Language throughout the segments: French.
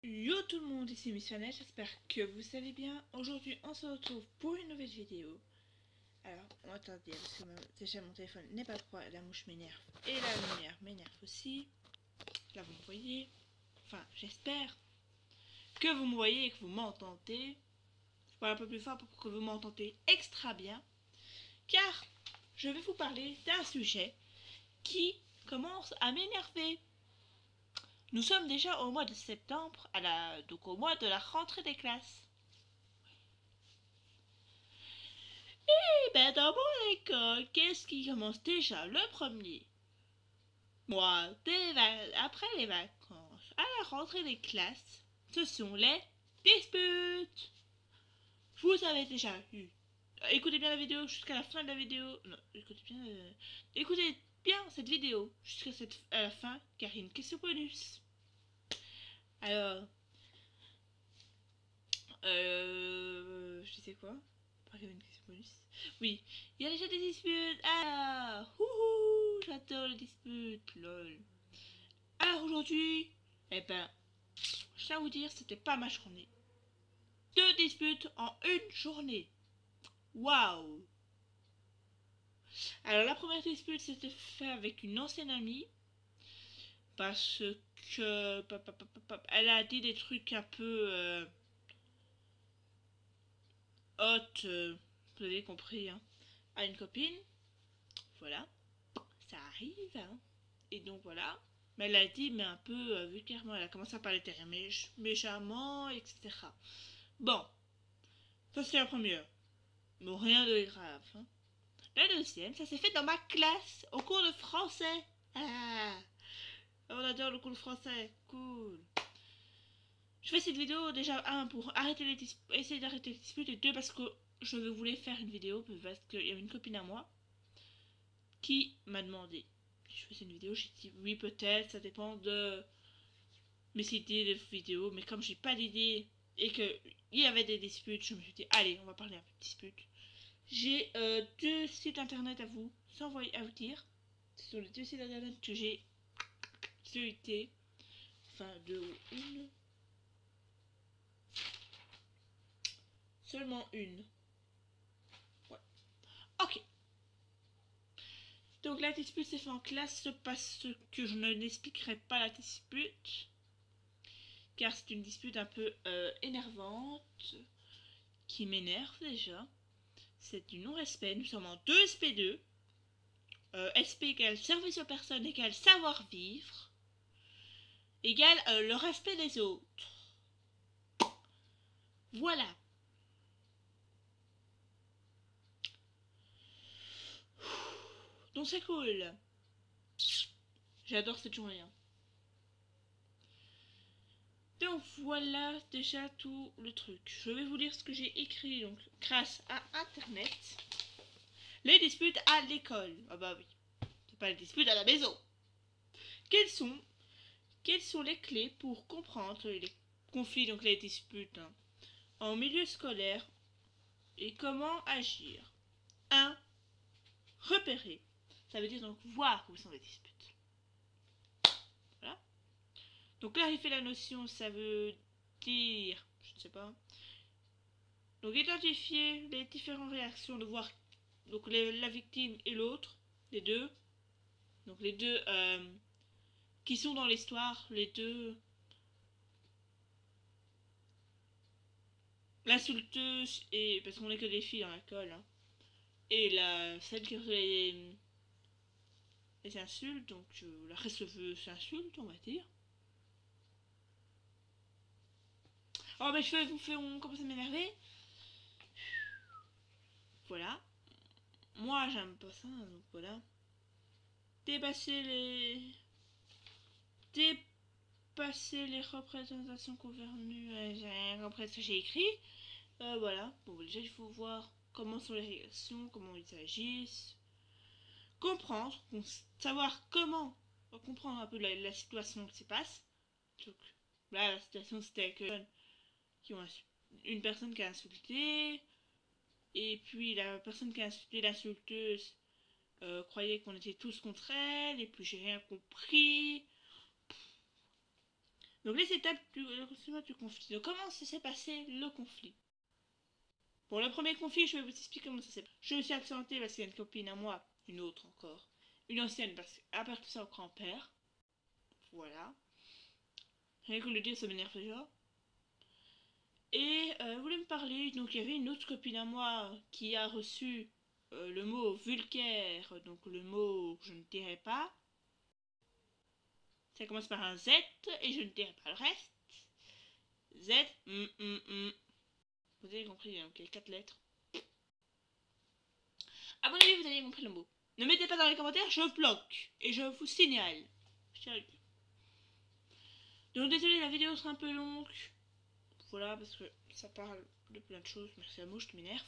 Yo tout le monde, ici Miss Fanel, j'espère que vous allez bien. Aujourd'hui on se retrouve pour une nouvelle vidéo. Alors, attendez, parce que déjà mon téléphone n'est pas droit, la mouche m'énerve et la lumière m'énerve aussi. Là vous me voyez, enfin j'espère que vous me voyez et que vous m'entendez. Je parle un peu plus fort pour que vous m'entendez extra bien, car je vais vous parler d'un sujet qui commence à m'énerver. Nous sommes déjà au mois de septembre, donc au mois de la rentrée des classes. Eh ben dans mon école, qu'est-ce qui commence déjà le premier mois après les vacances, à la rentrée des classes, ce sont les disputes. Vous avez déjà eu. Écoutez bien la vidéo jusqu'à la fin de la vidéo. Non, écoutez bien cette vidéo jusqu'à la fin, car il y a une question bonus. Alors, je sais quoi. Pas qu'il y avait une question bonus. Oui, il y a déjà des disputes. Ah, houhou, j'adore les disputes, lol. Alors aujourd'hui, eh ben, je tiens à vous dire, c'était pas ma journée. 2 disputes en une journée. Waouh. Alors la première dispute, c'était fait avec une ancienne amie. Parce que elle a dit des trucs un peu hot, vous avez compris, hein, à une copine. Voilà, ça arrive, hein. Et donc voilà. Mais elle a dit, mais un peu vulgairement, elle a commencé à parler très méchamment, etc. Bon, ça c'est la première. Bon, rien de grave, hein. La deuxième, ça s'est fait dans ma classe, au cours de français. Ah, on adore le cours de français, cool. Je fais cette vidéo déjà, un, pour essayer d'arrêter les disputes, et deux, parce que je voulais faire une vidéo, parce qu'il y avait une copine à moi qui m'a demandé si je faisais une vidéo. J'ai dit oui, peut-être, ça dépend de mes idées de vidéos, mais comme j'ai pas d'idées et qu'il y avait des disputes, je me suis dit allez, on va parler un peu de disputes. J'ai 2 sites internet à vous dire. Ce sont les 2 sites internet que j'ai sollicité. Enfin, 2 ou une. Seulement une. Ouais. Ok. Donc la dispute s'est faite en classe parce que je n'expliquerai pas la dispute. Car c'est une dispute un peu énervante. Qui m'énerve déjà. C'est du non-respect. Nous sommes en 2 SP2. SP égale service aux personnes égale savoir-vivre égale le respect des autres. Voilà. Donc c'est cool. J'adore cette journée. Hein. Donc voilà déjà tout le truc. Je vais vous lire ce que j'ai écrit donc grâce à internet. Les disputes à l'école. Ah bah oui. C'est pas les disputes à la maison. Quelles sont les clés pour comprendre les conflits, donc les disputes, hein, en milieu scolaire et comment agir? 1. Repérer. Ça veut dire donc voir où sont les disputes. Voilà. Donc clarifier la notion, ça veut dire, je ne sais pas. Donc identifier les différentes réactions, de voir donc la victime et l'autre, les deux. Donc les deux qui sont dans l'histoire, les deux. L'insulteuse, et parce qu'on est que des filles dans l'école, hein, et celle qui reçoit les insultes, donc la receveuse insulte, on va dire. Oh, mes cheveux ont commencé à m'énerver. Voilà. Moi, j'aime pas ça, donc voilà. Dépasser les. Dépasser les représentations convenues. J'ai rien compris ce que j'ai écrit. Voilà. Bon, déjà, il faut voir comment sont les réactions, comment ils agissent. Comprendre, savoir comment comprendre un peu la situation qui se passe. Donc, là, la situation, c'était que qui ont une personne qui a insulté, et puis la personne qui a insulté l'insulteuse croyait qu'on était tous contre elle, et puis j'ai rien compris. Donc les étapes du conflit. Donc comment s'est passé le conflit? Bon, le premier conflit, je vais vous expliquer comment ça s'est passé. Je me suis absentée parce qu'il y a une copine à moi, une autre encore, une ancienne parce qu'à part tout ça au grand-père. Voilà. Rien que le dire, ça m'énerve déjà. Et elle voulait me parler, donc il y avait une autre copine à moi qui a reçu le mot vulgaire, donc le mot que je ne dirai pas. Ça commence par un Z et je ne dirai pas le reste. Z, Vous avez compris, hein, ok, 4 lettres. À mon avis, vous avez compris le mot. Ne mettez pas dans les commentaires, je bloque. Et je vous signale. Donc désolé, la vidéo sera un peu longue. Voilà, parce que ça parle de plein de choses. Merci à mouche qui m'énerve.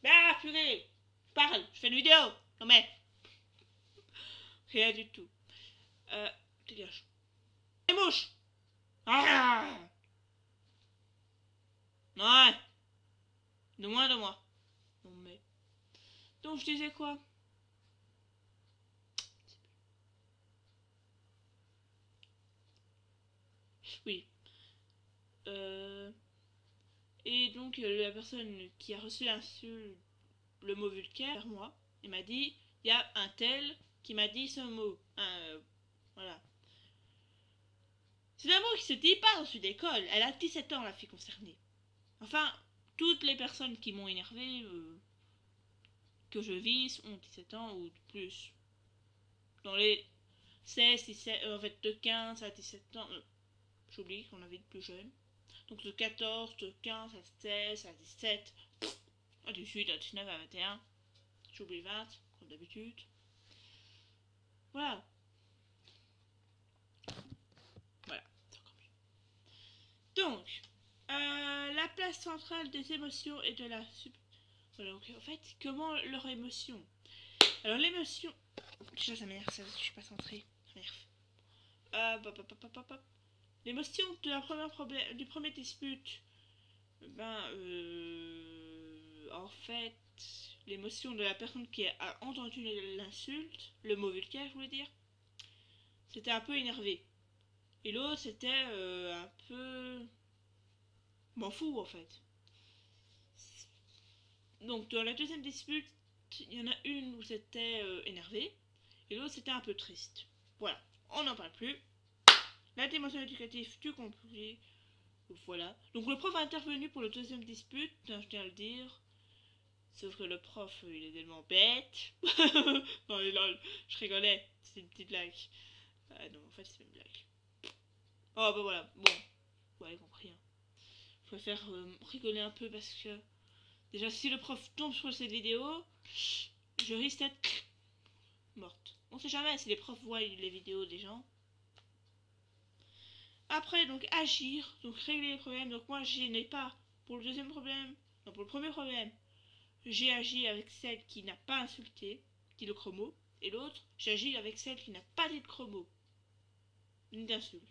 Ah, purée, je parle, je fais une vidéo. Non mais... Rien du tout. Dégage. Les mouches. Ah, ouais. De moins. Non mais... Donc je disais quoi? Oui. Et donc la personne qui a reçu l'insulte, le mot vulgaire, vers moi, il m'a dit, il y a un tel qui m'a dit ce mot. Voilà. C'est un mot qui se dit pas dans une école. Elle a 17 ans, la fille concernée. Enfin, toutes les personnes qui m'ont énervé, que je vise, ont 17 ans ou plus. Dans les 16, 17, en fait, de 15 à 17 ans. J'oublie qu'on avait de plus jeunes. Donc de 14, de 15 à 16, à 17, à 18, à 19, à 21. J'oublie 20, comme d'habitude. Voilà. Voilà, c'est encore mieux. Donc, la place centrale des émotions et de la... Voilà, donc en fait, comment leur émotion? Alors l'émotion... Déjà ça m'énerve, je suis pas centrée. Ça m'énerve. L'émotion de la première du premier dispute, en fait, l'émotion de la personne qui a entendu l'insulte, le mot vulgaire, je voulais dire, c'était un peu énervé. Et l'autre, c'était un peu... m'en fous, en fait. Donc, dans la deuxième dispute, il y en a une où c'était énervé, et l'autre, c'était un peu triste. Voilà, on n'en parle plus. La dimension éducative du conflit. Voilà. Donc le prof a intervenu pour le deuxième dispute, je tiens à le dire. Sauf que le prof, il est tellement bête. Non, lol, je rigolais, c'est une petite blague. Non, en fait, c'est une blague. Oh, bah voilà, bon. Vous avez compris. Hein. Je préfère rigoler un peu parce que... Déjà, si le prof tombe sur cette vidéo, je risque d'être morte. On sait jamais si les profs voient les vidéos des gens. Après, donc, agir, donc régler les problèmes. Donc moi, je n'ai pas, pour le deuxième problème, non, pour le premier problème, j'ai agi avec celle qui n'a pas insulté, dit le chromo, et l'autre, j'ai agi avec celle qui n'a pas dit de chromo, ni d'insulte.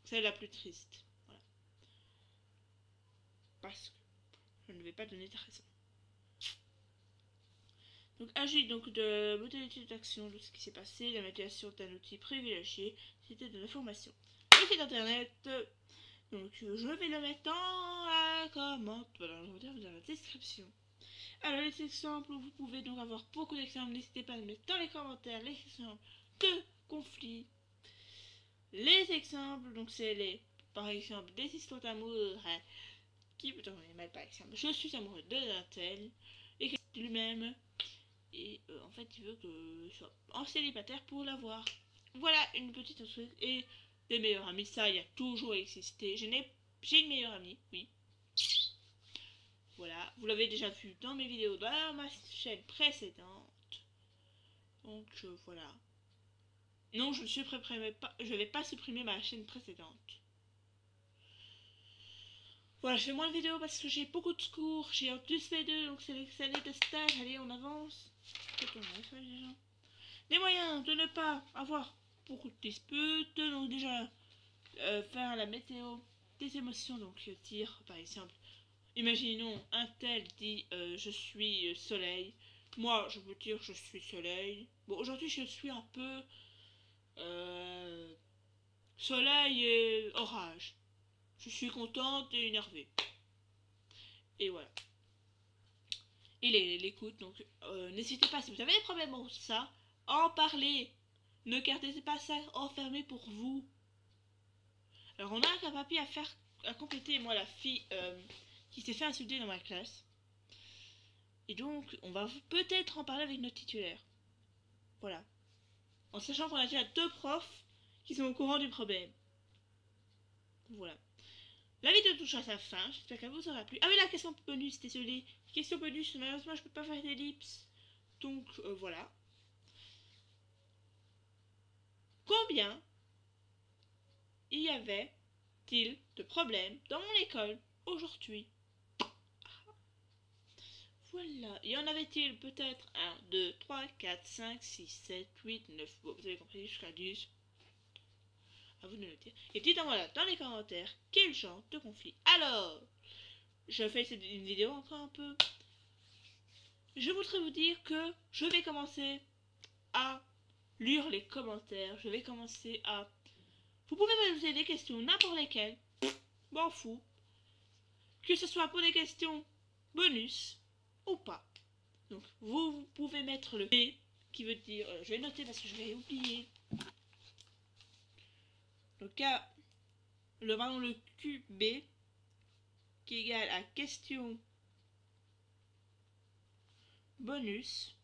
Celle la plus triste. Voilà. Parce que je ne vais pas donner de raison. Donc, agir donc de modalité d'action de ce qui s'est passé, la médiation d'un outil privilégié, c'était de l'information. Le site internet, donc je vais le mettre dans la dans la description. Alors les exemples, vous pouvez donc avoir beaucoup d'exemples, n'hésitez pas à le mettre dans les commentaires, les exemples de conflits. Les exemples, donc c'est les, par exemple, des histoires d'amour qui vous tourner mal par exemple. Je suis amoureux de d'un tel, et lui-même, et en fait il veut que je sois en célibataire pour l'avoir. Voilà une petite truc. Et des meilleurs amis, ça il y a toujours existé. J'ai une meilleure amie, oui. Voilà, vous l'avez déjà vu dans mes vidéos dans ma chaîne précédente. Donc voilà. Non, je vais pas supprimer ma chaîne précédente. Voilà, je fais moins de vidéos parce que j'ai beaucoup de cours. J'ai un plus V2, donc c'est l'examen de stage. Allez, on avance. Les moyens de ne pas avoir beaucoup de disputes. Donc déjà, faire la météo des émotions. Donc dire, par exemple, imaginons un tel dit je suis soleil. Moi, je veux dire je suis soleil. Bon, aujourd'hui, je suis un peu soleil et orage. Je suis contente et énervée. Et voilà. Et l'écoute, donc n'hésitez pas, si vous avez des problèmes pour ça, en parler. Ne gardez pas ça enfermé pour vous. Alors on a un papier à compléter, moi la fille qui s'est fait insulter dans ma classe. Et donc on va peut-être en parler avec notre titulaire. Voilà. En sachant qu'on a déjà 2 profs qui sont au courant du problème. Voilà. La vidéo touche à sa fin, j'espère qu'elle vous aura plu. Ah oui, la question bonus, désolé. Question bonus, malheureusement je peux pas faire d'ellipse. Donc voilà. Combien y avait-il de problèmes dans mon école aujourd'hui? Voilà. Y en avait-il peut-être 1, 2, 3, 4, 5, 6, 7, 8, 9. Bon, vous avez compris jusqu'à 10. À vous de noter. Et dites-moi là dans les commentaires quel genre de conflit. Alors, je fais une vidéo encore un peu. Je voudrais vous dire que je vais commencer à lire les commentaires. Je vais commencer à... Vous pouvez me poser des questions, n'importe lesquelles. M'en fous. Que ce soit pour des questions bonus ou pas. Donc, vous pouvez mettre le B qui veut dire... je vais noter parce que je vais oublier. Le cas... le QB qui est égal à question bonus.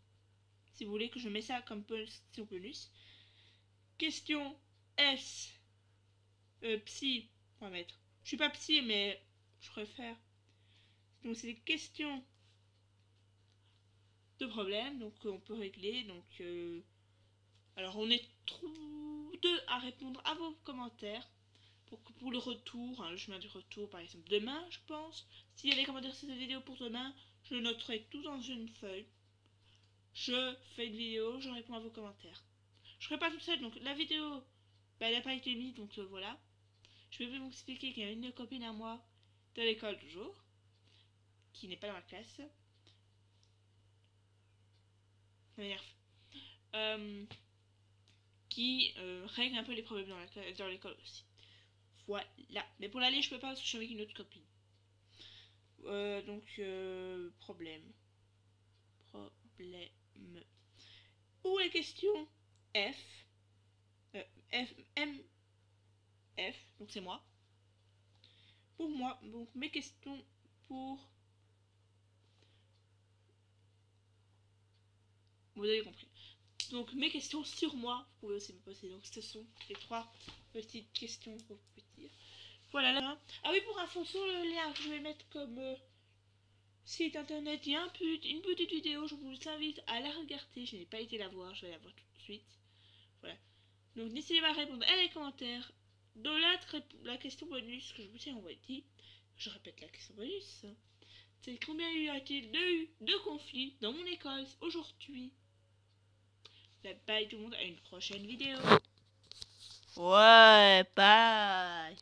Si vous voulez que je mette ça comme question bonus. Question S. Psy. On va mettre. Je suis pas psy, mais je préfère. Donc c'est des questions de problèmes. Donc on peut régler. Donc alors on est deux à répondre à vos commentaires. Pour le retour, hein, le chemin du retour par exemple. Demain, je pense. S'il y a des commentaires sur cette vidéo pour demain, je noterai tout dans une feuille. Je fais une vidéo, je réponds à vos commentaires. Je ferai pas tout seul, donc la vidéo, bah, elle n'a pas été mise, donc voilà. Je vais vous expliquer qu'il y a une copine à moi de l'école toujours, qui n'est pas dans ma classe. Ça m'énerve. Qui règle un peu les problèmes dans l'école aussi. Voilà. Mais pour l'aller, je peux pas parce que je suis avec une autre copine. Donc, problème. Pour les questions F, F, donc c'est moi. Pour moi, donc mes questions pour... Vous avez compris. Donc mes questions sur moi, vous pouvez aussi me poser. Donc ce sont les 3 petites questions que vous pouvez dire. Voilà là. Ah oui, pour info, sur le lien que je vais mettre comme site internet, il y a une petite vidéo. Je vous invite à la regarder. Je n'ai pas été la voir, je vais la voir tout de suite. Voilà. Donc n'hésitez pas à répondre à les commentaires. Dans la question bonus que je vous ai envoyée. Je répète la question bonus. C'est combien y a-t-il de conflits dans mon école aujourd'hui? Bye tout le monde, à une prochaine vidéo. Ouais, bye.